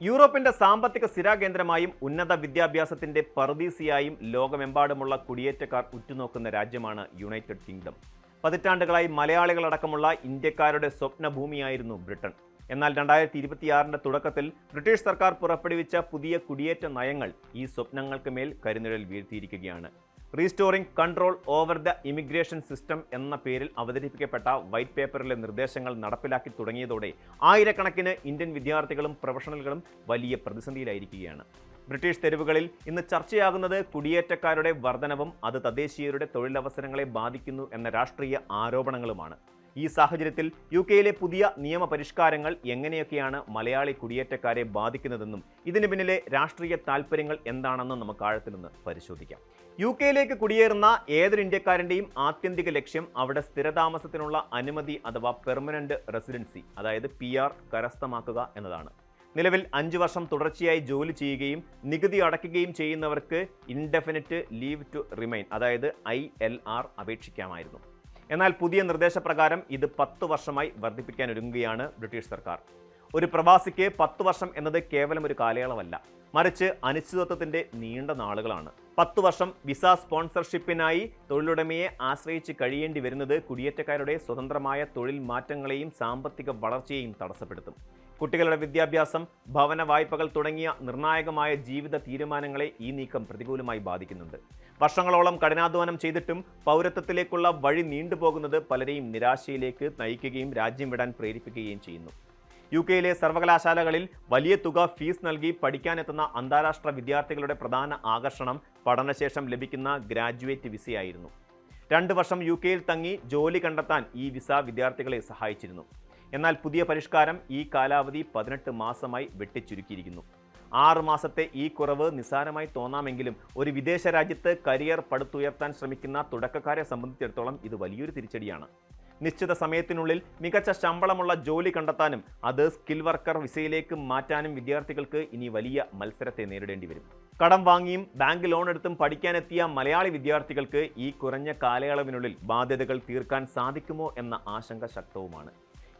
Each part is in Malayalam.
യൂറോപ്പിന്റെ സാമ്പത്തിക സ്ഥിരാകേന്ദ്രമായും ഉന്നത വിദ്യാഭ്യാസത്തിന്റെ പറുദീസയായും ലോകമെമ്പാടുമുള്ള കുടിയേറ്റക്കാർ ഉറ്റുനോക്കുന്ന രാജ്യമാണ് യുണൈറ്റഡ് കിങ്ഡം. പതിറ്റാണ്ടുകളായി മലയാളികളടക്കമുള്ള ഇന്ത്യക്കാരുടെ സ്വപ്നഭൂമിയായിരുന്നു ബ്രിട്ടൻ. എന്നാൽ 2026 തുടക്കത്തിൽ ബ്രിട്ടീഷ് സർക്കാർ പുറപ്പെടുവിച്ച പുതിയ കുടിയേറ്റ നയങ്ങൾ ഈ സ്വപ്നങ്ങൾക്ക് മേൽ കരിനിഴൽ വീഴ്ത്തിയിരിക്കുകയാണ്. Restoring control over the immigration system എന്ന പേരിൽ അവതരിപ്പിക്കപ്പെട്ട വൈറ്റ് പേപ്പറിലെ നിർദ്ദേശങ്ങൾ നടപ്പിലാക്കി തുടങ്ങിയതോടെ ആയിരക്കണക്കിന് ഇന്ത്യൻ വിദ്യാർത്ഥികളും പ്രൊഫഷണലുകളും വലിയ പ്രതിസന്ധിയിലായിരിക്കുകയാണ്. ബ്രിട്ടീഷ് തെരുവുകളിൽ ഇന്ന് ചർച്ചയാകുന്നത് കുടിയേറ്റക്കാരുടെ വർധനവും അത് തദ്ദേശീയരുടെ തൊഴിലവസരങ്ങളെ ബാധിക്കുന്നു എന്ന രാഷ്ട്രീയ ആരോപണങ്ങളുമാണ്. ഈ സാഹചര്യത്തിൽ UK-യിലെ പുതിയ നിയമപരിഷ്കാരങ്ങൾ എങ്ങനെയൊക്കെയാണ് മലയാളി കുടിയേറ്റക്കാരെ ബാധിക്കുന്നതെന്നും ഇതിന് പിന്നിലെ രാഷ്ട്രീയ താൽപ്പര്യങ്ങൾ എന്താണെന്നും നമുക്ക് ആഴത്തിൽ നിന്ന് പരിശോധിക്കാം. UK-യിലേക്ക് കുടിയേറുന്ന ഏതൊരു ഇന്ത്യക്കാരൻ്റെയും ആത്യന്തിക ലക്ഷ്യം അവിടെ സ്ഥിരതാമസത്തിനുള്ള അനുമതി അഥവാ പെർമനന്റ് റെസിഡൻസി അതായത് PR കരസ്ഥമാക്കുക എന്നതാണ്. നിലവിൽ 5 വർഷം തുടർച്ചയായി ജോലി ചെയ്യുകയും നികുതി അടയ്ക്കുകയും ചെയ്യുന്നവർക്ക് ഇൻഡെഫിനിറ്റ് ലീവ് ടു റിമൈൻ അതായത് ILR അപേക്ഷിക്കാമായിരുന്നു. എന്നാൽ പുതിയ നിർദ്ദേശപ്രകാരം ഇത് 10 വർഷമായി വർദ്ധിപ്പിക്കാനൊരുങ്ങുകയാണ് ബ്രിട്ടീഷ് സർക്കാർ. ഒരു പ്രവാസിക്ക് 10 വർഷം എന്നത് കേവലം ഒരു കാലയളവല്ല, മറിച്ച് അനിശ്ചിതത്വത്തിന്റെ നീണ്ട നാളുകളാണ്. 10 വർഷം വിസ സ്പോൺസർഷിപ്പിനായി തൊഴിലുടമയെ ആശ്രയിച്ച് കഴിയേണ്ടി വരുന്നത് കുടിയേറ്റക്കാരുടെ സ്വതന്ത്രമായ തൊഴിൽ മാറ്റങ്ങളെയും സാമ്പത്തിക വളർച്ചയെയും തടസ്സപ്പെടുത്തും. കുട്ടികളുടെ വിദ്യാഭ്യാസം, ഭവന വായ്പകൾ തുടങ്ങിയ നിർണായകമായ ജീവിത തീരുമാനങ്ങളെ ഈ നീക്കം പ്രതികൂലമായി ബാധിക്കുന്നുണ്ട്. വർഷങ്ങളോളം കഠിനാധ്വാനം ചെയ്തിട്ടും പൗരത്വത്തിലേക്കുള്ള വഴി നീണ്ടുപോകുന്നത് പലരെയും നിരാശയിലേക്ക് നയിക്കുകയും രാജ്യം വിടാൻ പ്രേരിപ്പിക്കുകയും ചെയ്യുന്നു. UK-യിലെ സർവകലാശാലകളിൽ വലിയ തുക ഫീസ് നൽകി പഠിക്കാനെത്തുന്ന അന്താരാഷ്ട്ര വിദ്യാർത്ഥികളുടെ പ്രധാന ആകർഷണം പഠനശേഷം ലഭിക്കുന്ന ഗ്രാജുവേറ്റ് വിസയായിരുന്നു. 2 വർഷം UK-യിൽ തങ്ങി ജോലി കണ്ടെത്താൻ ഈ വിസ വിദ്യാർത്ഥികളെ സഹായിച്ചിരുന്നു. എന്നാൽ പുതിയ പരിഷ്കാരം ഈ കാലാവധി 18 മാസമായി വെട്ടിച്ചുരുക്കിയിരിക്കുന്നു. 6 മാസത്തെ ഈ കുറവ് നിസ്സാരമായി തോന്നാമെങ്കിലും ഒരു വിദേശ രാജ്യത്ത് കരിയർ പടുത്തുയർത്താൻ ശ്രമിക്കുന്ന തുടക്കക്കാരെ സംബന്ധിച്ചിടത്തോളം ഇത് വലിയൊരു തിരിച്ചടിയാണ്. നിശ്ചിത സമയത്തിനുള്ളിൽ മികച്ച ശമ്പളമുള്ള ജോലി കണ്ടെത്താനും അത് സ്കിൽ വർക്കർ വിസയിലേക്ക് മാറ്റാനും വിദ്യാർത്ഥികൾക്ക് ഇനി വലിയ മത്സരത്തെ നേരിടേണ്ടി വരും. കടം വാങ്ങിയും ബാങ്ക് ലോൺ എടുത്തും പഠിക്കാനെത്തിയ മലയാളി വിദ്യാർത്ഥികൾക്ക് ഈ കുറഞ്ഞ കാലയളവിനുള്ളിൽ ബാധ്യതകൾ തീർക്കാൻ സാധിക്കുമോ എന്ന ആശങ്ക ശക്തവുമാണ്.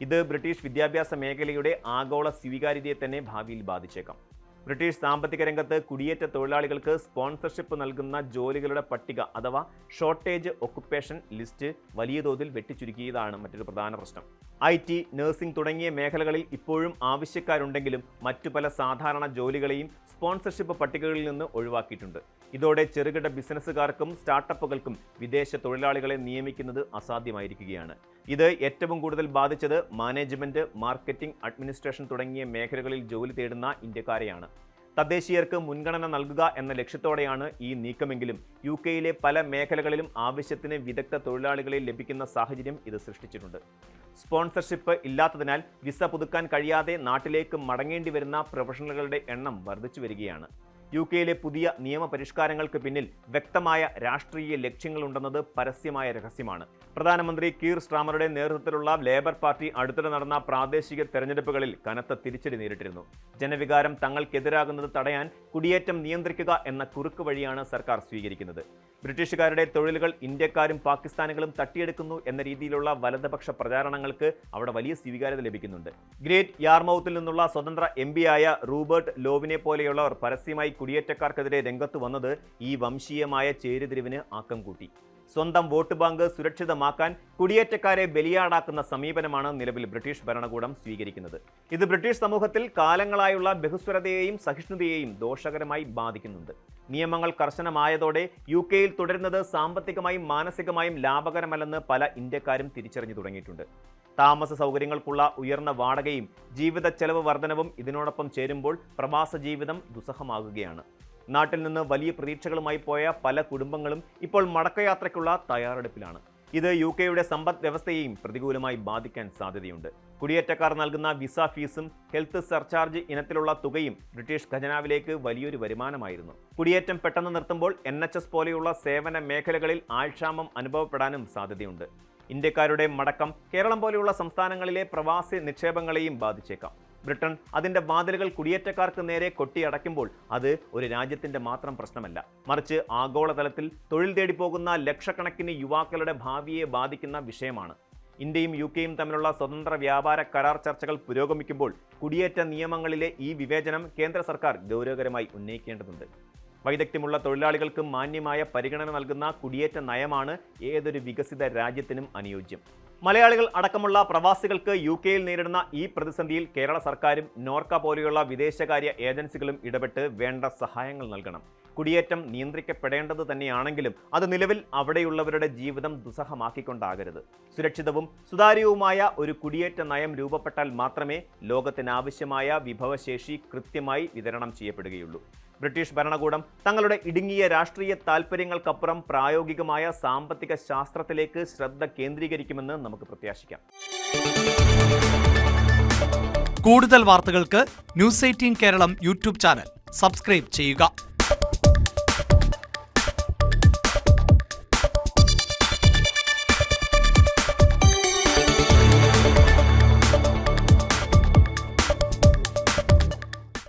ഇത് ബ്രിട്ടീഷ് വിദ്യാഭ്യാസ മേഖലയുടെ ആഗോള സ്വീകാര്യതയെ തന്നെ ഭാവിയിൽ ബാധിച്ചേക്കാം. ബ്രിട്ടീഷ് സാമ്പത്തിക രംഗത്ത് കുടിയേറ്റ തൊഴിലാളികൾക്ക് സ്പോൺസർഷിപ്പ് നൽകുന്ന ജോലികളുടെ പട്ടിക അഥവാ ഷോർട്ടേജ് ഒക്കുപ്പേഷൻ ലിസ്റ്റ് വലിയ തോതിൽ വെട്ടിച്ചുരുക്കിയതാണ് മറ്റൊരു പ്രധാന പ്രശ്നം. IT, നഴ്സിംഗ് തുടങ്ങിയ മേഖലകളിൽ ഇപ്പോഴും ആവശ്യക്കാരുണ്ടെങ്കിലും മറ്റു പല സാധാരണ ജോലികളെയും സ്പോൺസർഷിപ്പ് പട്ടികകളിൽ നിന്ന് ഒഴിവാക്കിയിട്ടുണ്ട്. ഇതോടെ ചെറുകിട ബിസിനസ്സുകാർക്കും സ്റ്റാർട്ടപ്പുകൾക്കും വിദേശ തൊഴിലാളികളെ നിയമിക്കുന്നത് അസാധ്യമായിരിക്കുകയാണ്. ഇത് ഏറ്റവും കൂടുതൽ ബാധിച്ചത് മാനേജ്മെന്റ്, മാർക്കറ്റിംഗ്, അഡ്മിനിസ്ട്രേഷൻ തുടങ്ങിയ മേഖലകളിൽ ജോലി തേടുന്ന ഇന്ത്യക്കാരെയാണ്. തദ്ദേശീയർക്ക് മുൻഗണന നൽകുക എന്ന ലക്ഷ്യത്തോടെയാണ് ഈ നീക്കമെങ്കിലും UK-യിലെ പല മേഖലകളിലും ആവശ്യത്തിന് വിദഗ്ധ തൊഴിലാളികളെ ലഭിക്കുന്ന സാഹചര്യം ഇത് സൃഷ്ടിച്ചിട്ടുണ്ട്. സ്പോൺസർഷിപ്പ് ഇല്ലാത്തതിനാൽ വിസ പുതുക്കാൻ കഴിയാതെ നാട്ടിലേക്ക് മടങ്ങേണ്ടി വരുന്ന പ്രൊഫഷണലുകളുടെ എണ്ണം വർദ്ധിച്ചു വരികയാണ്. UK-യിലെ പുതിയ നിയമപരിഷ്കാരങ്ങൾക്ക് പിന്നിൽ വ്യക്തമായ രാഷ്ട്രീയ ലക്ഷ്യങ്ങളുണ്ടെന്നത് പരസ്യമായ രഹസ്യമാണ്. പ്രധാനമന്ത്രി കീർ സ്റ്റാർമറുടെ നേതൃത്വത്തിലുള്ള ലേബർ പാർട്ടി അടുത്തിടെ നടന്ന പ്രാദേശിക തെരഞ്ഞെടുപ്പുകളിൽ കനത്ത തിരിച്ചടി നേരിട്ടിരുന്നു. ജനവികാരം തങ്ങൾക്കെതിരാകുന്നത് തടയാൻ കുടിയേറ്റം നിയന്ത്രിക്കുക എന്ന കുറുക്ക് വഴിയാണ് സർക്കാർ സ്വീകരിക്കുന്നത്. ബ്രിട്ടീഷുകാരുടെ തൊഴിലുകൾ ഇന്ത്യക്കാരും പാകിസ്ഥാനികളും തട്ടിയെടുക്കുന്നു എന്ന രീതിയിലുള്ള വലതുപക്ഷ പ്രചാരണങ്ങൾക്ക് അവിടെ വലിയ സ്വീകാര്യത ലഭിക്കുന്നുണ്ട്. ഗ്രേറ്റ് യാർമൌത്തിൽ നിന്നുള്ള സ്വതന്ത്ര MP-ആയ റൂബർട്ട് ലോവിനെ പോലെയുള്ളവർ പരസ്യമായി കുടിയേറ്റക്കാർക്കെതിരെ രംഗത്ത് വന്നത് ഈ വംശീയമായ ചേരിതിരിവിന് ആക്കം കൂട്ടി. സ്വന്തം വോട്ട് ബാങ്ക് സുരക്ഷിതമാക്കാൻ കുടിയേറ്റക്കാരെ ബലിയാടാക്കുന്ന സമീപനമാണ് നിലവിൽ ബ്രിട്ടീഷ് ഭരണകൂടം സ്വീകരിക്കുന്നത്. ഇത് ബ്രിട്ടീഷ് സമൂഹത്തിൽ കാലങ്ങളായുള്ള ബഹുസ്വരതയെയും സഹിഷ്ണുതയെയും ദോഷകരമായി ബാധിക്കുന്നുണ്ട്. നിയമങ്ങൾ കർശനമായതോടെ UK-യിൽ തുടരുന്നത് സാമ്പത്തികമായും മാനസികമായും ലാഭകരമല്ലെന്ന് പല ഇന്ത്യക്കാരും തിരിച്ചറിഞ്ഞു തുടങ്ങിയിട്ടുണ്ട്. താമസ സൗകര്യങ്ങൾക്കുള്ള ഉയർന്ന വാടകയും ജീവിത ചെലവ് വർധനവും ഇതിനോടൊപ്പം ചേരുമ്പോൾ പ്രവാസ ജീവിതം ദുസ്സഹമാകുകയാണ്. നാട്ടിൽ നിന്ന് വലിയ പ്രതീക്ഷകളുമായി പോയ പല കുടുംബങ്ങളും ഇപ്പോൾ മടക്കയാത്രയ്ക്കുള്ള തയ്യാറെടുപ്പിലാണ്. ഇത് UK-യുടെ സമ്പദ് വ്യവസ്ഥയെയും പ്രതികൂലമായി ബാധിക്കാൻ സാധ്യതയുണ്ട്. കുടിയേറ്റക്കാർ നൽകുന്ന വിസ ഫീസും ഹെൽത്ത് സർചാർജ് ഇനത്തിലുള്ള തുകയും ബ്രിട്ടീഷ് ഖജനാവിലേക്ക് വലിയൊരു വരുമാനമായിരുന്നു. കുടിയേറ്റം പെട്ടെന്ന് നിർത്തുമ്പോൾ NHS പോലെയുള്ള സേവന മേഖലകളിൽ ആൾക്ഷാമം അനുഭവപ്പെടാനും സാധ്യതയുണ്ട്. ഇന്ത്യക്കാരുടെ മടക്കം കേരളം പോലെയുള്ള സംസ്ഥാനങ്ങളിലെ പ്രവാസി നിക്ഷേപങ്ങളെയും ബാധിച്ചേക്കാം. ബ്രിട്ടൻ അതിന്റെ വാതിലുകൾ കുടിയേറ്റക്കാർക്ക് നേരെ കൊട്ടിയടയ്ക്കുമ്പോൾ അത് ഒരു രാജ്യത്തിന്റെ മാത്രം പ്രശ്നമല്ല, മറിച്ച് ആഗോളതലത്തിൽ തൊഴിൽ തേടി പോകുന്ന ലക്ഷക്കണക്കിന് യുവാക്കളുടെ ഭാവിയെ ബാധിക്കുന്ന വിഷയമാണ്. ഇന്ത്യയും UK-യും തമ്മിലുള്ള സ്വതന്ത്ര വ്യാപാര കരാർ ചർച്ചകൾ പുരോഗമിക്കുമ്പോൾ കുടിയേറ്റ നിയമങ്ങളിലെ ഈ വിവേചനം കേന്ദ്ര സർക്കാർ ഗൗരവകരമായി ഉന്നയിക്കേണ്ടതുണ്ട്. വൈദഗ്ധ്യമുള്ള തൊഴിലാളികൾക്ക് മാന്യമായ പരിഗണന നൽകുന്ന കുടിയേറ്റ നയമാണ് ഏതൊരു വികസിത രാജ്യത്തിനും അനുയോജ്യം. മലയാളികൾ അടക്കമുള്ള പ്രവാസികൾക്ക് UK-യിൽ നേരിടുന്ന ഈ പ്രതിസന്ധിയിൽ കേരള സർക്കാരും നോർക്ക പോലെയുള്ള വിദേശകാര്യ ഏജൻസികളും ഇടപെട്ട് വേണ്ട സഹായങ്ങൾ നൽകണം. കുടിയേറ്റം നിയന്ത്രിക്കപ്പെടേണ്ടത് തന്നെയാണെങ്കിലും അത് നിലവിൽ അവിടെയുള്ളവരുടെ ജീവിതം ദുസ്സഹമാക്കിക്കൊണ്ടാകരുത്. സുരക്ഷിതവും സുതാര്യവുമായ ഒരു കുടിയേറ്റ നയം രൂപപ്പെട്ടാൽ മാത്രമേ ലോകത്തിനാവശ്യമായ വിഭവശേഷി കൃത്യമായി വിതരണം ചെയ്യപ്പെടുകയുള്ളൂ. ബ്രിട്ടീഷ് ഭരണകൂടം തങ്ങളുടെ ഇടുങ്ങിയ രാഷ്ട്രീയ താൽപ്പര്യങ്ങൾക്കപ്പുറം പ്രായോഗികമായ സാമ്പത്തിക ശാസ്ത്രത്തിലേക്ക് ശ്രദ്ധ കേന്ദ്രീകരിക്കുമെന്ന് നമുക്ക് പ്രത്യാശിക്കാം. കൂടുതൽ വാർത്തകൾക്ക് news 18 Keralam YouTube channel subscribe ചെയ്യുക.